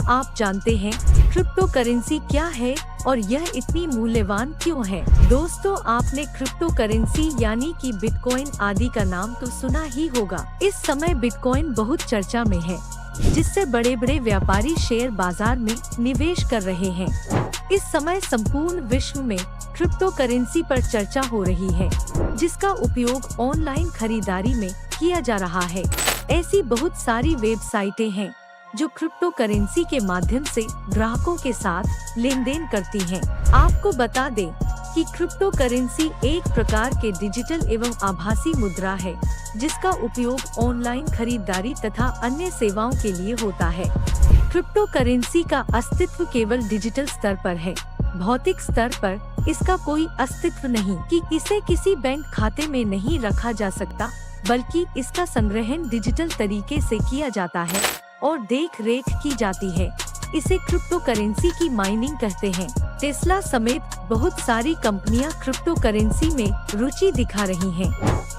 आप जानते हैं क्रिप्टो करेंसी क्या है और यह इतनी मूल्यवान क्यों है। दोस्तों, आपने क्रिप्टो करेंसी यानी कि बिटकॉइन आदि का नाम तो सुना ही होगा। इस समय बिटकॉइन बहुत चर्चा में है, जिससे बड़े बड़े व्यापारी शेयर बाजार में निवेश कर रहे हैं। इस समय संपूर्ण विश्व में क्रिप्टो करेंसी पर चर्चा हो रही है, जिसका उपयोग ऑनलाइन खरीदारी में किया जा रहा है। ऐसी बहुत सारी वेबसाइटें हैं जो क्रिप्टो करेंसी के माध्यम से ग्राहकों के साथ लेन देन करती हैं। आपको बता दें कि क्रिप्टो करेंसी एक प्रकार के डिजिटल एवं आभासी मुद्रा है, जिसका उपयोग ऑनलाइन खरीदारी तथा अन्य सेवाओं के लिए होता है। क्रिप्टो करेंसी का अस्तित्व केवल डिजिटल स्तर पर है। भौतिक स्तर पर इसका कोई अस्तित्व नहीं कि इसे किसी बैंक खाते में नहीं रखा जा सकता, बल्कि इसका संग्रहण डिजिटल तरीके से किया जाता है और देख रेख की जाती है। इसे क्रिप्टो करेंसी की माइनिंग कहते हैं। टेस्ला समेत बहुत सारी कंपनियां क्रिप्टो करेंसी में रुचि दिखा रही हैं,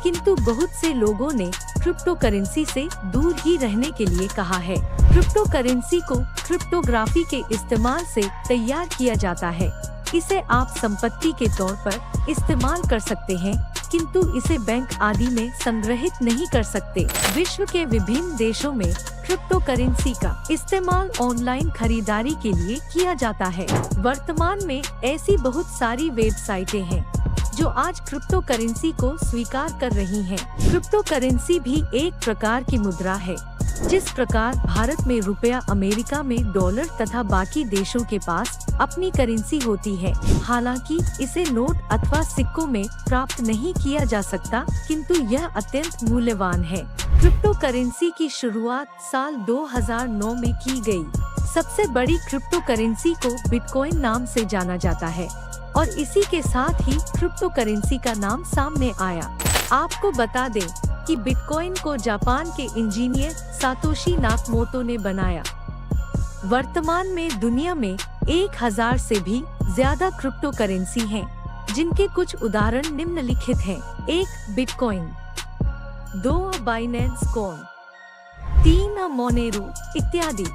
किंतु बहुत से लोगों ने क्रिप्टो करेंसी से दूर ही रहने के लिए कहा है। क्रिप्टो करेंसी को क्रिप्टोग्राफी के इस्तेमाल से तैयार किया जाता है। इसे आप संपत्ति के तौर पर इस्तेमाल कर सकते हैं, किंतु इसे बैंक आदि में संग्रहित नहीं कर सकते। विश्व के विभिन्न देशों में क्रिप्टो करेंसी का इस्तेमाल ऑनलाइन खरीदारी के लिए किया जाता है। वर्तमान में ऐसी बहुत सारी वेबसाइटें हैं जो आज क्रिप्टो करेंसी को स्वीकार कर रही हैं। क्रिप्टो करेंसी भी एक प्रकार की मुद्रा है। जिस प्रकार भारत में रुपया, अमेरिका में डॉलर तथा बाकी देशों के पास अपनी करेंसी होती है। हालांकि इसे नोट अथवा सिक्कों में प्राप्त नहीं किया जा सकता, किंतु यह अत्यंत मूल्यवान है। क्रिप्टो करेंसी की शुरुआत साल 2009 में की गई। सबसे बड़ी क्रिप्टो करेंसी को बिटकॉइन नाम से जाना जाता है और इसी के साथ ही क्रिप्टो करेंसी का नाम सामने आया। आपको बता दें कि बिटकॉइन को जापान के इंजीनियर सातोशी नाकामोटो ने बनाया। वर्तमान में दुनिया में 1000 से भी ज्यादा क्रिप्टो करेंसी हैं, जिनके कुछ उदाहरण निम्नलिखित हैं। 1 बिटकॉइन, 2 बाइनेंस कॉइन, 3 मोनेरो इत्यादि।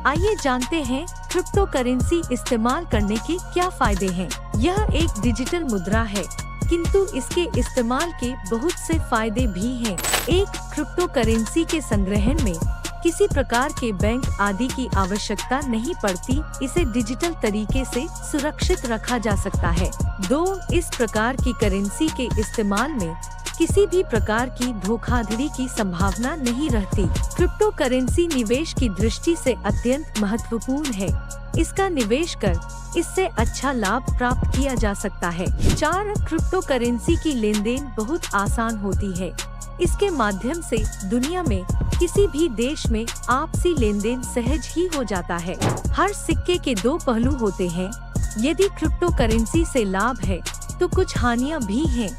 आइए जानते हैं क्रिप्टो करेंसी इस्तेमाल करने के क्या फायदे हैं। यह एक डिजिटल मुद्रा है, किंतु इसके इस्तेमाल के बहुत से फायदे भी हैं। 1 क्रिप्टो करेंसी के संग्रहण में किसी प्रकार के बैंक आदि की आवश्यकता नहीं पड़ती। इसे डिजिटल तरीके से सुरक्षित रखा जा सकता है। 2 इस प्रकार की करेंसी के इस्तेमाल में किसी भी प्रकार की धोखाधड़ी की संभावना नहीं रहती। क्रिप्टो करेंसी निवेश की दृष्टि से अत्यंत महत्वपूर्ण है। इसका निवेश कर इससे अच्छा लाभ प्राप्त किया जा सकता है। 4 क्रिप्टो करेंसी की लेन देन बहुत आसान होती है। इसके माध्यम से दुनिया में किसी भी देश में आपसी लेन देन सहज ही हो जाता है। हर सिक्के के 2 पहलू होते हैं। यदि क्रिप्टो करेंसी से लाभ है तो कुछ हानियां भी हैं।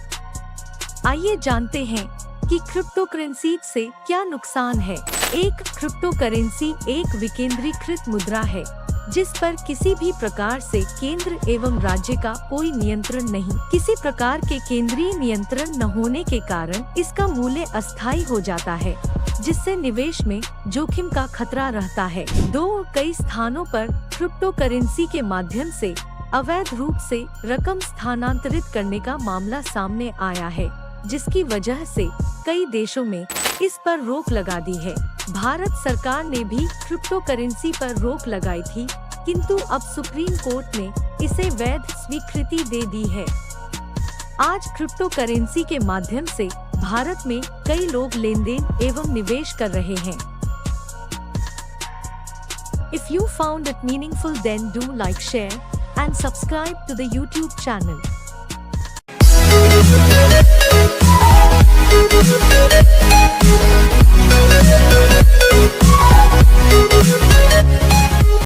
आइए जानते हैं कि क्रिप्टो करेंसी से क्या नुकसान है। 1 क्रिप्टो करेंसी एक विकेंद्रीकृत मुद्रा है, जिस पर किसी भी प्रकार से केंद्र एवं राज्य का कोई नियंत्रण नहीं। किसी प्रकार के केंद्रीय नियंत्रण न होने के कारण इसका मूल्य अस्थायी हो जाता है, जिससे निवेश में जोखिम का खतरा रहता है। 2 कई स्थानों पर क्रिप्टो करेंसी के माध्यम से अवैध रूप से रकम स्थानांतरित करने का मामला सामने आया है, जिसकी वजह से कई देशों में इस पर रोक लगा दी है। भारत सरकार ने भी क्रिप्टो करेंसी पर रोक लगाई थी, किंतु अब सुप्रीम कोर्ट ने इसे वैध स्वीकृति दे दी है। आज क्रिप्टो करेंसी के माध्यम से भारत में कई लोग लेन देन एवं निवेश कर रहे हैं। If you found it meaningful, then do like, share and subscribe to the YouTube channel.